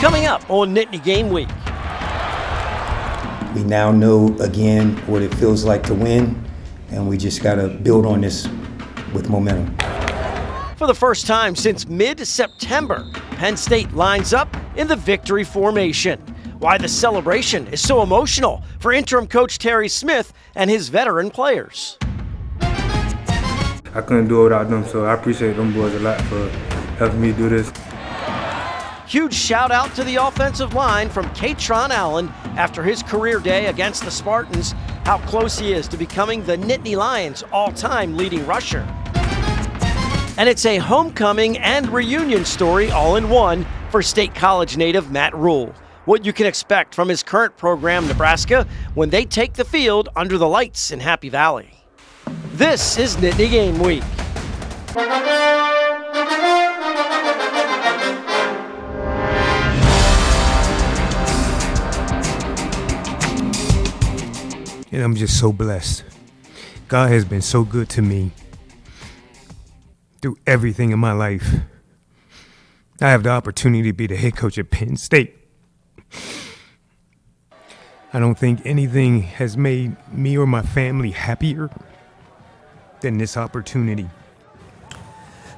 Coming up on Nittany Game Week. We now know again what it feels like to win, and we just got to build on this with momentum. For the first time since mid-September, Penn State lines up in the victory formation. Why the celebration is so emotional for interim coach Terry Smith and his veteran players. I couldn't do it without them, so I appreciate them boys a lot for helping me do this. Huge shout out to the offensive line from Catron Allen after his career day against the Spartans, how close he is to becoming the Nittany Lions' all-time leading rusher. And it's a homecoming and reunion story all in one for State College native Matt Rule. What you can expect from his current program, Nebraska, when they take the field under the lights in Happy Valley. This is Nittany Game Week. And I'm just so blessed. God has been so good to me through everything in my life. I have the opportunity to be the head coach at Penn State. I don't think anything has made me or my family happier than this opportunity.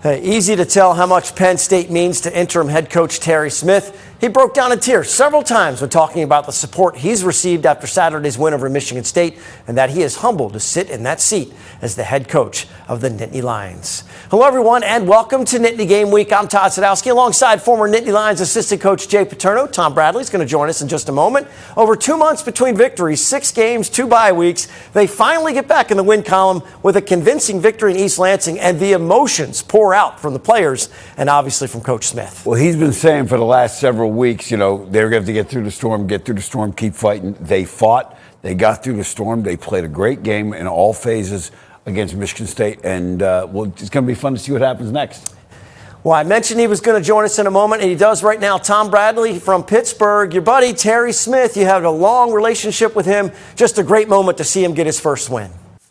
Easy to tell how much Penn State means to interim head coach Terry Smith. He broke down in tears several times when talking about the support he's received after Saturday's win over Michigan State, and that he is humbled to sit in that seat as the head coach of the Nittany Lions. Hello, everyone, and welcome to Nittany Game Week. I'm Todd Sadowski, alongside former Nittany Lions assistant coach Jay Paterno. Tom Bradley is going to join us in just a moment. Over 2 months between victories, 6 games, 2 bye weeks, they finally get back in the win column with a convincing victory in East Lansing, and the emotions pour out from the players and obviously from Coach Smith. Well, he's been saying for the last several weeks, you know, they're going to have to get through the storm, keep fighting. They fought, they got through the storm, they played a great game in all phases against Michigan State, and well, it's going to be fun to see what happens next. Well, I mentioned he was going to join us in a moment, and he does right now. Tom Bradley from Pittsburgh, your buddy Terry Smith, you have a long relationship with him. Just a great moment to see him get his first win.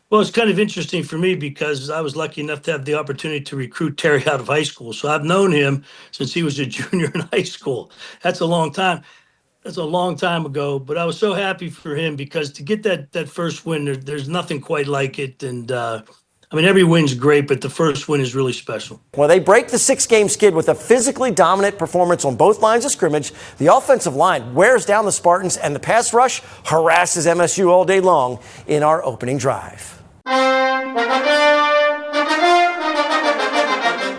Well, it's kind of interesting for me because I was lucky enough to have the opportunity to recruit Terry out of high school. So I've known him since he was a junior in high school. That's a long time. That's a long time ago. But I was so happy for him because to get that first win, there's nothing quite like it. And I mean, every win's great, but the first win is really special. Well, they break the 6-game skid with a physically dominant performance on both lines of scrimmage. The offensive line wears down the Spartans, and the pass rush harasses MSU all day long in our opening drive.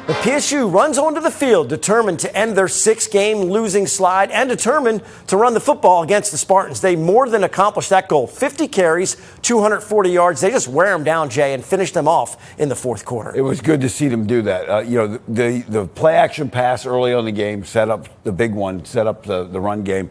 The PSU runs onto the field determined to end their 6-game losing slide and determined to run the football against the Spartans. They more than accomplished that goal. 50 carries, 240 yards. They just wear them down, Jay, and finish them off in the fourth quarter. It was good to see them do that. You know, the play action pass early on in the game set up the big one, set up the run game.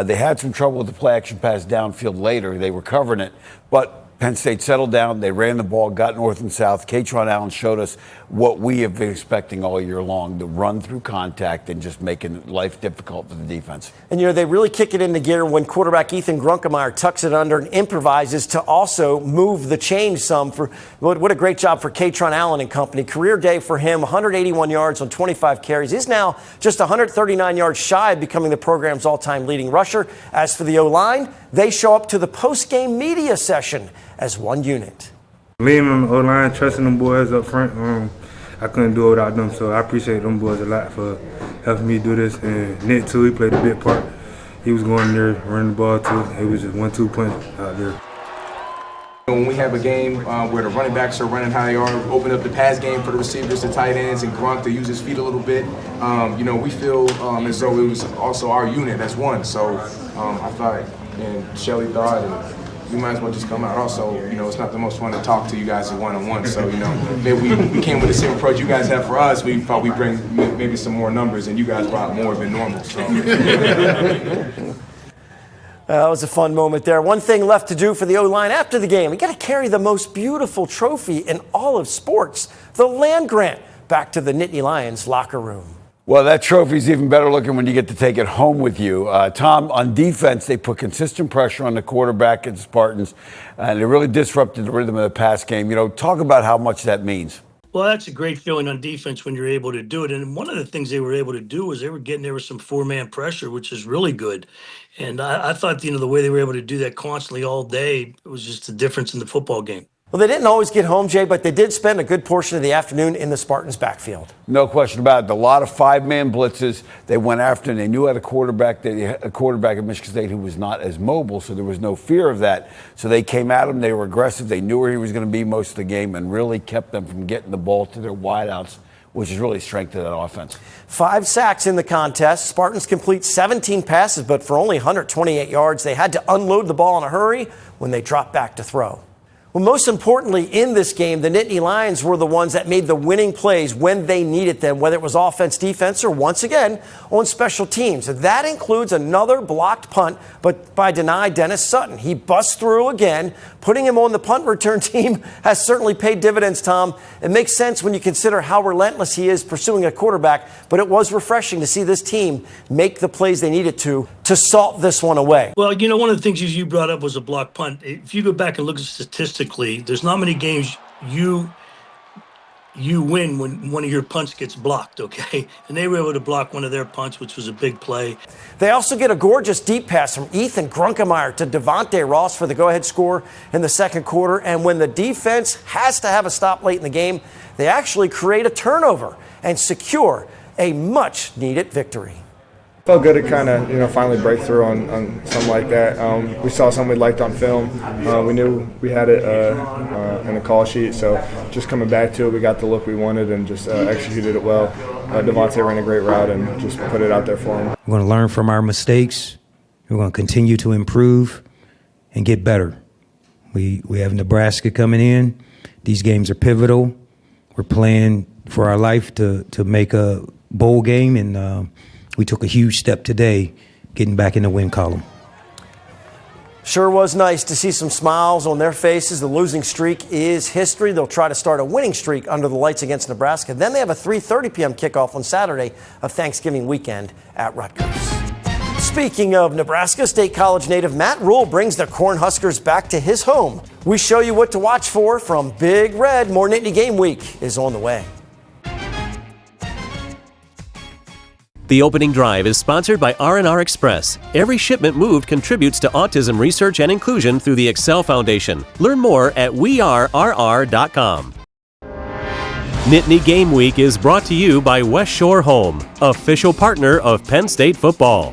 They had some trouble with the play action pass downfield later. They were covering it, but Penn State settled down. They ran the ball, got north and south. Catron Allen showed us what we have been expecting all year long, the run through contact and just making life difficult for the defense. And, you know, they really kick it into gear when quarterback Ethan Grunkemeyer tucks it under and improvises to also move the chains some. For what a great job for Catron Allen and company. Career day for him, 181 yards on 25 carries. He's now just 139 yards shy of becoming the program's all-time leading rusher. As for the O-line, they show up to the post-game media session as one unit. Leaning on the O-line, trusting them boys up front, I couldn't do it without them, so I appreciate them boys a lot for helping me do this. And Nick, too, he played a big part. He was going there, running the ball, too. It was just 1-2 punch out there. When we have a game where the running backs are running how they are, open up the pass game for the receivers, the tight ends, and Gronk to use his feet a little bit, you know, we feel as though it was also our unit as one. So I thought, and Shelly thought, and you might as well just come out. Also, you know, it's not the most fun to talk to you guys one-on-one. So, you know, maybe we came with the same approach you guys have for us. We thought we'd bring maybe some more numbers, and you guys brought more than normal. So. That was a fun moment there. One thing left to do for the O-line after the game. We got to carry the most beautiful trophy in all of sports, the land grant, back to the Nittany Lions locker room. Well, that trophy's even better looking when you get to take it home with you. Tom, on defense, they put consistent pressure on the quarterback and the Spartans, and it really disrupted the rhythm of the pass game. You know, talk about how much that means. Well, that's a great feeling on defense when you're able to do it. And one of the things they were able to do was there was some four-man pressure, which is really good. And I thought, the way they were able to do that constantly all day, it was just a difference in the football game. Well, they didn't always get home, Jay, but they did spend a good portion of the afternoon in the Spartans' backfield. No question about it. A lot of five-man blitzes. They went after, and they knew how to quarterback. They had a quarterback at Michigan State who was not as mobile, so there was no fear of that. So they came at him. They were aggressive. They knew where he was going to be most of the game and really kept them from getting the ball to their wideouts, which is really strength of that offense. 5 sacks in the contest. Spartans complete 17 passes, but for only 128 yards. They had to unload the ball in a hurry when they dropped back to throw. Well, most importantly in this game, the Nittany Lions were the ones that made the winning plays when they needed them, whether it was offense, defense, or once again on special teams. That includes another blocked punt, but by denied Dennis Sutton. He busts through again. Putting him on the punt return team has certainly paid dividends, Tom. It makes sense when you consider how relentless he is pursuing a quarterback, but it was refreshing to see this team make the plays they needed to salt this one away. Well, one of the things you brought up was a block punt. If you go back and look at statistically, there's not many games you win when one of your punts gets blocked, okay? And they were able to block one of their punts, which was a big play. They also get a gorgeous deep pass from Ethan Grunkemeyer to Devontae Ross for the go-ahead score in the second quarter. And when the defense has to have a stop late in the game, they actually create a turnover and secure a much-needed victory. Felt good to kind of finally break through on something like that. We saw something we liked on film. We knew we had it in the call sheet, so just coming back to it, we got the look we wanted and just executed it well. Devontae ran a great route and just put it out there for him. We're going to learn from our mistakes. We're going to continue to improve and get better. We have Nebraska coming in. These games are pivotal. We're playing for our life to make a bowl game, and we took a huge step today getting back in the win column. Sure was nice to see some smiles on their faces. The losing streak is history. They'll try to start a winning streak under the lights against Nebraska. Then they have a 3:30 p.m. kickoff on Saturday of Thanksgiving weekend at Rutgers. Speaking of Nebraska, State College native Matt Rule brings the Cornhuskers back to his home. We show you what to watch for from Big Red. More Nittany Game Week is on the way. The opening drive is sponsored by R&R Express. Every shipment moved contributes to autism research and inclusion through the Excel Foundation. Learn more at wearerr.com. Nittany Game Week is brought to you by West Shore Home, official partner of Penn State football.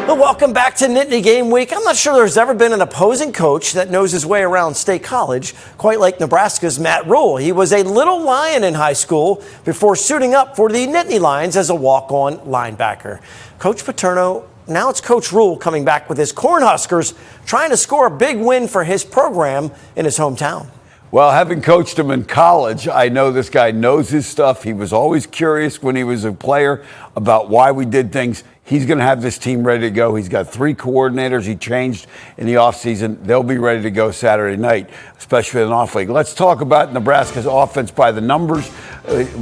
Welcome back to Nittany Game Week. I'm not sure there's ever been an opposing coach that knows his way around State College, quite like Nebraska's Matt Rule. He was a little Lion in high school before suiting up for the Nittany Lions as a walk-on linebacker. Coach Paterno, now it's Coach Rule coming back with his Cornhuskers, trying to score a big win for his program in his hometown. Well, having coached him in college, I know this guy knows his stuff. He was always curious when he was a player about why we did things. He's going to have this team ready to go. He's got 3 coordinators he changed in the offseason. They'll be ready to go Saturday night, especially in an off league. Let's talk about Nebraska's offense by the numbers.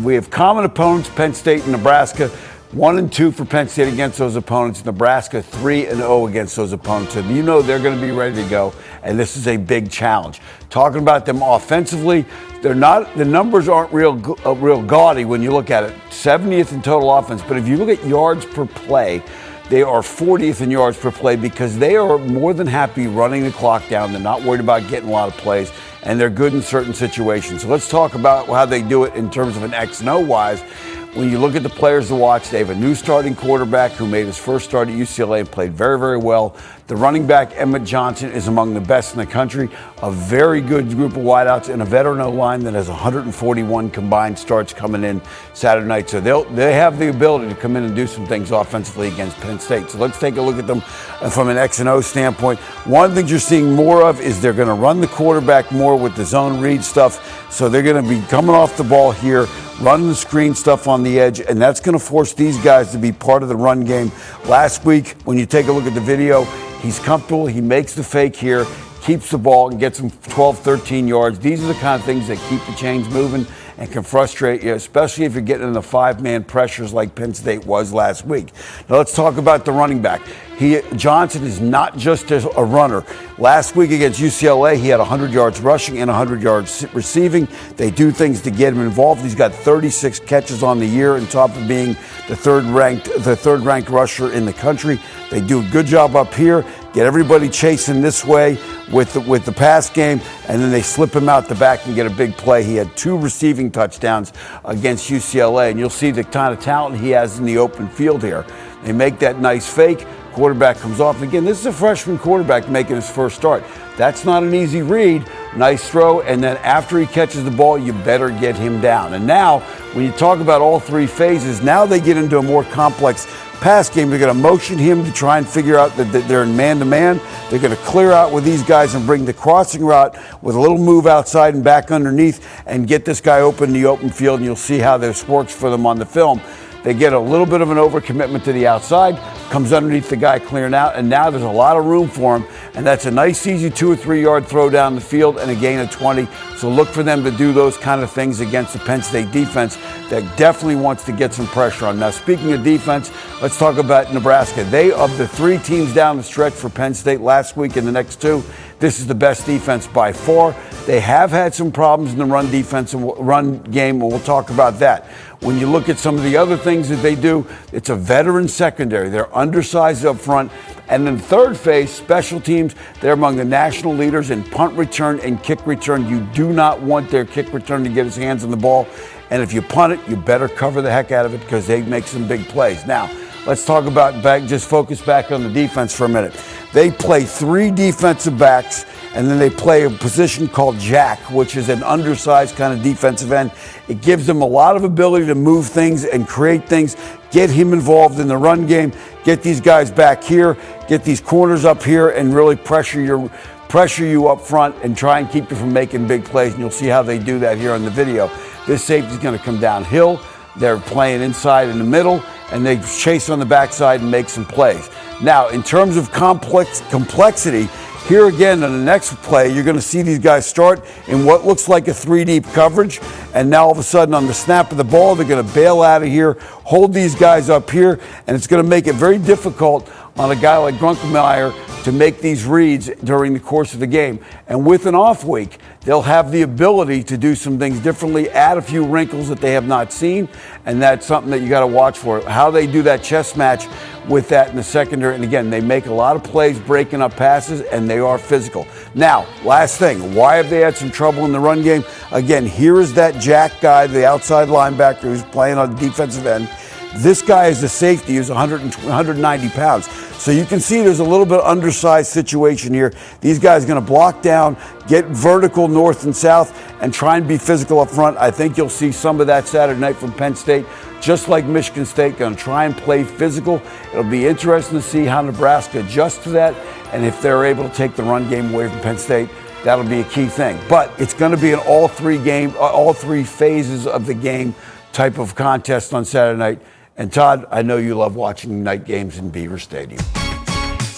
We have common opponents, Penn State and Nebraska. 1-2 for Penn State against those opponents. Nebraska 3-0 against those opponents. And you know they're going to be ready to go. And this is a big challenge. Talking about them offensively, they're not. The numbers aren't real gaudy when you look at it. 70th in total offense. But if you look at yards per play, they are 40th in yards per play because they are more than happy running the clock down. They're not worried about getting a lot of plays, and they're good in certain situations. So let's talk about how they do it in terms of an X and O wise. When you look at the players to watch, they have a new starting quarterback who made his first start at UCLA and played very, very well. The running back, Emmett Johnson, is among the best in the country. A very good group of wideouts and a veteran O-line that has 141 combined starts coming in Saturday night. So they have the ability to come in and do some things offensively against Penn State. So let's take a look at them from an X and O standpoint. One of the things you're seeing more of is they're going to run the quarterback more with the zone read stuff. So they're going to be coming off the ball here, running the screen stuff on the edge, and that's going to force these guys to be part of the run game. Last week, when you take a look at the video, he's comfortable. He makes the fake here, keeps the ball, and gets him 12, 13 yards. These are the kind of things that keep the chains moving and can frustrate you, especially if you're getting in the 5-man pressures like Penn State was last week. Now let's talk about the running back. Johnson is not just a runner. Last week against UCLA, he had 100 yards rushing and 100 yards receiving. They do things to get him involved. He's got 36 catches on the year, on top of being the third-ranked rusher in the country. They do a good job up here, get everybody chasing this way with the pass game, and then they slip him out the back and get a big play. He had 2 receiving touchdowns against UCLA, and you'll see the kind of talent he has in the open field here. They make that nice fake. Quarterback comes off. Again, this is a freshman quarterback making his first start. That's not an easy read. Nice throw, and then after he catches the ball, you better get him down. And now, when you talk about all 3 phases, now they get into a more complex pass game. They're going to motion him to try and figure out that they're in man-to-man. They're going to clear out with these guys and bring the crossing route with a little move outside and back underneath and get this guy open in the open field, and you'll see how this works for them on the film. They get a little bit of an overcommitment to the outside, comes underneath the guy clearing out, and now there's a lot of room for him, and that's a nice, easy 2 or 3 yard throw down the field and a gain of 20. So look for them to do those kind of things against the Penn State defense that definitely wants to get some pressure on. Now, speaking of defense, let's talk about Nebraska. They, of the 3 teams down the stretch for Penn State last week and the next 2, this is the best defense by far. They have had some problems in the run game, and we'll talk about that. When you look at some of the other things that they do, it's a veteran secondary. They're undersized up front. And then third phase, special teams, they're among the national leaders in punt return and kick return. You do not want their kick return to get his hands on the ball. And if you punt it, you better cover the heck out of it because they make some big plays. Now, let's talk about just focus back on the defense for a minute. They play 3 defensive backs, and then they play a position called jack, which is an undersized kind of defensive end. It gives them a lot of ability to move things and create things, get him involved in the run game, get these guys back here, get these corners up here, and really pressure you up front and try and keep you from making big plays. And you'll see how they do that here on the video. This safety's going to come downhill. They're playing inside in the middle, and they chase on the backside and make some plays. Now, in terms of complexity, here again on the next play, you're going to see these guys start in what looks like a 3-deep coverage, and now all of a sudden on the snap of the ball, they're going to bail out of here, hold these guys up here, and it's going to make it very difficult on a guy like Grunkelmeyer to make these reads during the course of the game. And with an off week, they'll have the ability to do some things differently, add a few wrinkles that they have not seen, and that's something that you got to watch for. How they do that chess match with that in the secondary. And again, they make a lot of plays breaking up passes, and they are physical. Now, last thing, why have they had some trouble in the run game? Again, here is that jack guy, the outside linebacker who's playing on the defensive end. This guy is the safety who's 190 pounds. So you can see there's a little bit undersized situation here. These guys are going to block down, get vertical north and south, and try and be physical up front. I think you'll see some of that Saturday night from Penn State, just like Michigan State, going to try and play physical. It'll be interesting to see how Nebraska adjusts to that, and if they're able to take the run game away from Penn State, that'll be a key thing. But it's going to be an all 3 phases of the game type of contest on Saturday night. And Todd, I know you love watching night games in Beaver Stadium.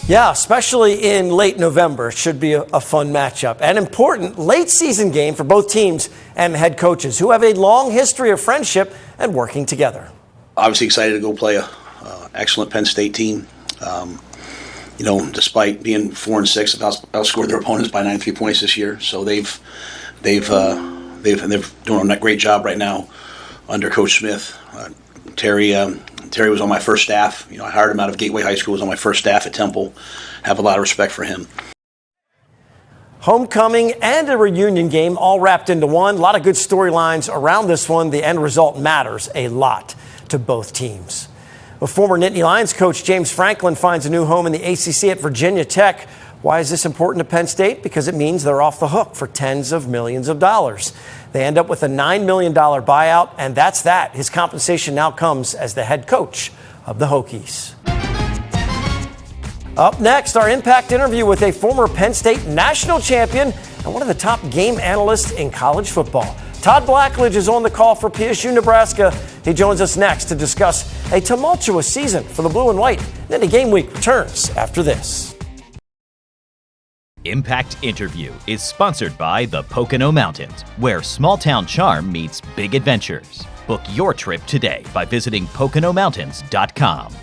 Yeah, especially in late November. It should be a fun matchup. An important late season game for both teams and head coaches who have a long history of friendship and working together. Obviously excited to go play a excellent Penn State team. Despite being 4-6, have outscored their opponents by 93 points this year. So they're doing a great job right now under Coach Smith. Terry was on my first staff. I hired him out of Gateway High School. Was on my first staff at Temple. Have a lot of respect for him. Homecoming and a reunion game all wrapped into one. A lot of good storylines around this one. The end result matters a lot to both teams. Well, former Nittany Lions coach James Franklin finds a new home in the ACC at Virginia Tech. Why is this important to Penn State? Because it means they're off the hook for tens of millions of dollars. They end up with a $9 million buyout, and that's that. His compensation now comes as the head coach of the Hokies. Up next, our Impact interview with a former Penn State national champion and one of the top game analysts in college football. Todd Blackledge is on the call for PSU Nebraska. He joins us next to discuss a tumultuous season for the Blue and White. Then the game week returns after this. Impact Interview is sponsored by the Pocono Mountains, where small-town charm meets big adventures. Book your trip today by visiting PoconoMountains.com.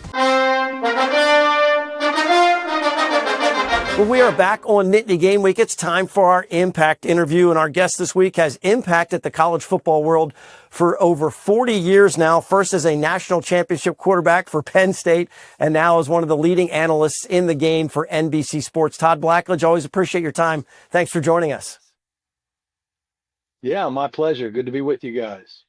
Well, we are back on Nittany Game Week. It's time for our Impact Interview, and our guest this week has impacted the college football world for over 40 years now, first as a national championship quarterback for Penn State, and now as one of the leading analysts in the game for NBC Sports. Todd Blackledge, always appreciate your time. Thanks for joining us. Yeah, my pleasure. Good to be with you guys.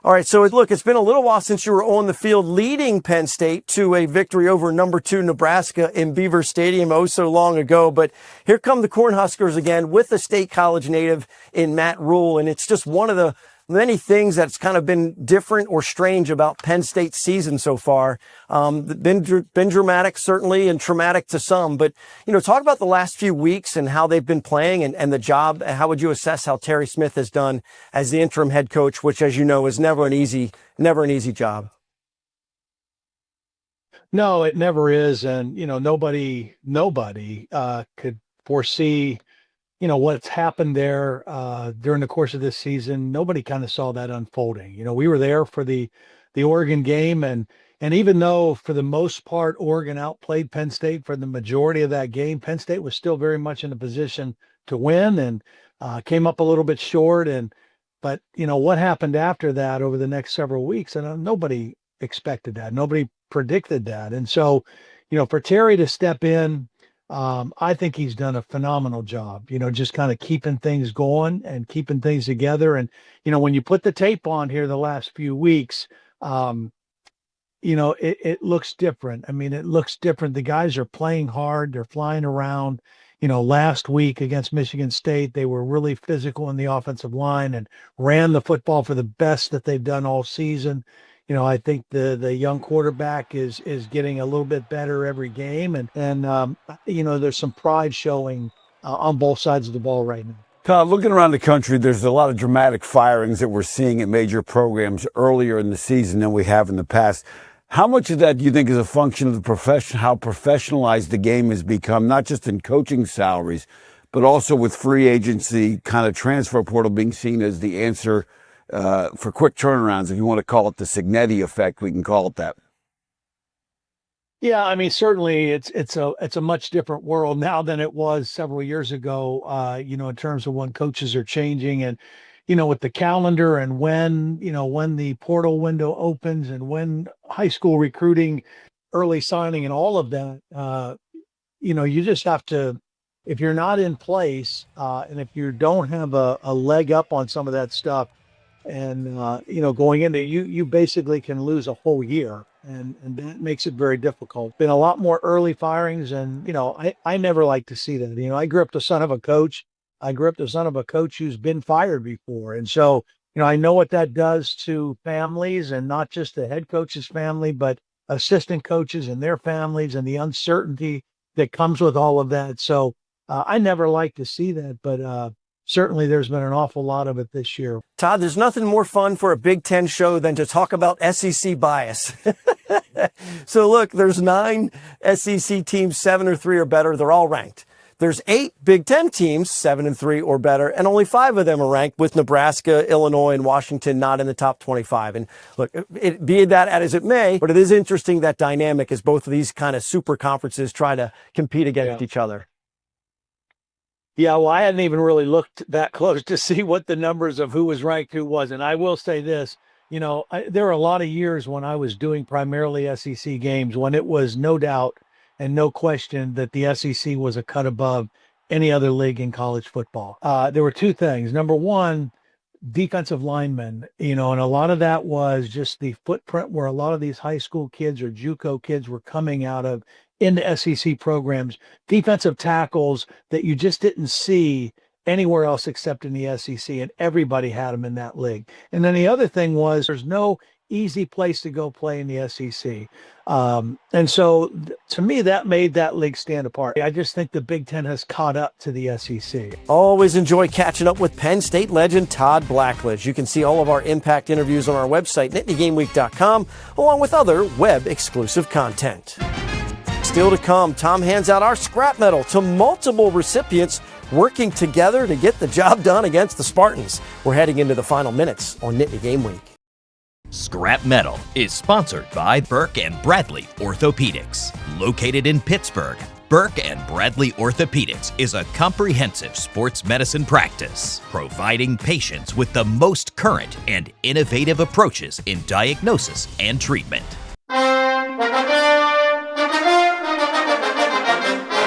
All right, so look, it's been a little while since you were on the field leading Penn State to a victory over number 2 Nebraska in Beaver Stadium so long ago. But here come the Cornhuskers again with a State College native in Matt Rule, and it's just one of the many things that's kind of been different or strange about Penn State's season so far. Been dramatic, certainly, and traumatic to some. But, talk about the last few weeks and how they've been playing and the job. How would you assess how Terry Smith has done as the interim head coach, which, as you know, is never an easy job? No, it never is. And, nobody could foresee what's happened there during the course of this season. Nobody kind of saw that unfolding. We were there for the Oregon game, and even though for the most part Oregon outplayed Penn State for the majority of that game, Penn State was still very much in a position to win and came up a little bit short. But what happened after that over the next several weeks, and nobody expected that. Nobody predicted that. And so, for Terry to step in, I think he's done a phenomenal job, just kind of keeping things going and keeping things together. And, when you put the tape on here the last few weeks, it looks different. I mean, it looks different. The guys are playing hard. They're flying around. Last week against Michigan State, they were really physical in the offensive line and ran the football for the best that they've done all season. I think the young quarterback is getting a little bit better every game. And there's some pride showing on both sides of the ball right now. Todd, looking around the country, there's a lot of dramatic firings that we're seeing at major programs earlier in the season than we have in the past. How much of that do you think is a function of how professionalized the game has become, not just in coaching salaries, but also with free agency, kind of transfer portal being seen as the answer for quick turnarounds? If you want to call it the Signetti effect, we can call it that. Yeah, I mean, certainly it's a much different world now than it was several years ago, in terms of when coaches are changing and, with the calendar and when the portal window opens and when high school recruiting, early signing and all of that, you just have to, if you're not in place and if you don't have a leg up on some of that stuff, and, going into you basically can lose a whole year, and that makes it very difficult. Been a lot more early firings, and, I never like to see that. I grew up the son of a coach. Who's been fired before. And so, I know what that does to families, and not just the head coach's family, but assistant coaches and their families, and the uncertainty that comes with all of that. So I never like to see that, but certainly there's been an awful lot of it this year. Todd, there's nothing more fun for a Big Ten show than to talk about SEC bias. So look, there's 9 SEC teams, 7 or 3 or better. They're all ranked. There's 8 Big Ten teams, 7 and 3 or better, and only 5 of them are ranked, with Nebraska, Illinois, and Washington not in the top 25. And look, be that as it may, but it is interesting, that dynamic, as both of these kind of super conferences try to compete against each other. Yeah, well, I hadn't even really looked that close to see what the numbers of who was ranked, who wasn't. I will say this, there are a lot of years when I was doing primarily SEC games when it was no doubt and no question that the SEC was a cut above any other league in college football. There were 2 things. Number one, defensive linemen, and a lot of that was just the footprint where a lot of these high school kids or JUCO kids were coming out of into SEC programs, defensive tackles that you just didn't see anywhere else except in the SEC, and everybody had them in that league. And then the other thing was there's no easy place to go play in the SEC. And so to me, that made that league stand apart. I just think the Big Ten has caught up to the SEC. Always enjoy catching up with Penn State legend Todd Blackledge. You can see all of our Impact interviews on our website, NittanyGameWeek.com, along with other web-exclusive content. Still to come, Tom hands out our scrap medal to multiple recipients working together to get the job done against the Spartans. We're heading into the final minutes on Nittany Game Week. Scrap Metal is sponsored by Burke and Bradley Orthopedics. Located in Pittsburgh, Burke and Bradley Orthopedics is a comprehensive sports medicine practice, providing patients with the most current and innovative approaches in diagnosis and treatment.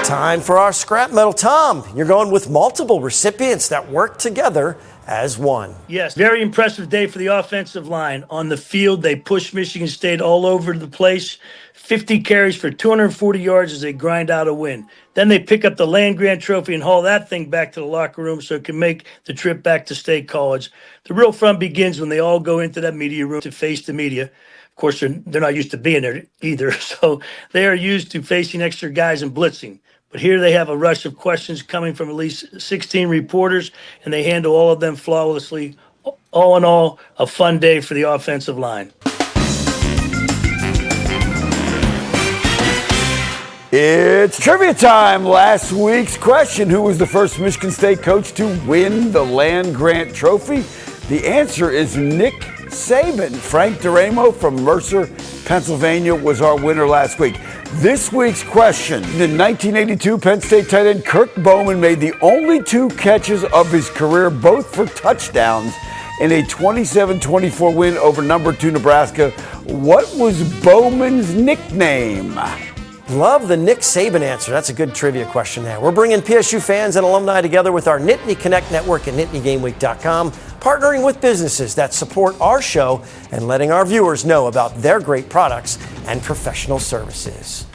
Time for our scrap medal. Tom, you're going with multiple recipients that work together as one. Yes, very impressive day for the offensive line. On the field, they pushed Michigan State all over the place. 50 carries for 240 yards as they grind out a win. Then they pick up the Land Grant Trophy and haul that thing back to the locker room so it can make the trip back to State College. The real fun begins when they all go into that media room to face the media. Of course, they're not used to being there either, so they are used to facing extra guys and blitzing. But here they have a rush of questions coming from at least 16 reporters, and they handle all of them flawlessly. All in all, a fun day for the offensive line. It's trivia time. Last week's question, who was the first Michigan State coach to win the Land Grant Trophy? The answer is Nick Saban. Frank Duramo from Mercer, Pennsylvania was our winner last week. This week's question, in 1982, Penn State tight end Kirk Bowman made the only 2 catches of his career, both for touchdowns, in a 27-24 win over number 2 Nebraska. What was Bowman's nickname? Love the Nick Saban answer. That's a good trivia question there. We're bringing PSU fans and alumni together with our Nittany Connect network at NittanyGameWeek.com, partnering with businesses that support our show and letting our viewers know about their great products and professional services.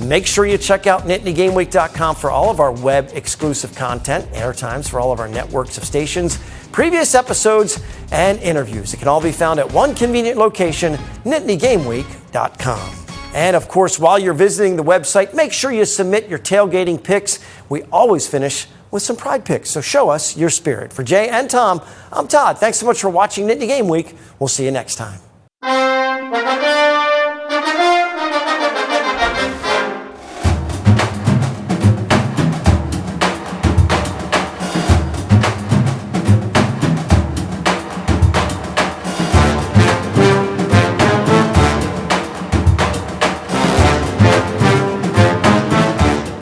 Make sure you check out NittanyGameWeek.com for all of our web exclusive content, airtimes for all of our networks of stations, previous episodes, and interviews. It can all be found at one convenient location, NittanyGameWeek.com. And of course, while you're visiting the website, make sure you submit your tailgating picks. We always finish with some pride picks, so show us your spirit. For Jay and Tom, I'm Todd. Thanks so much for watching Nittany Game Week. We'll see you next time.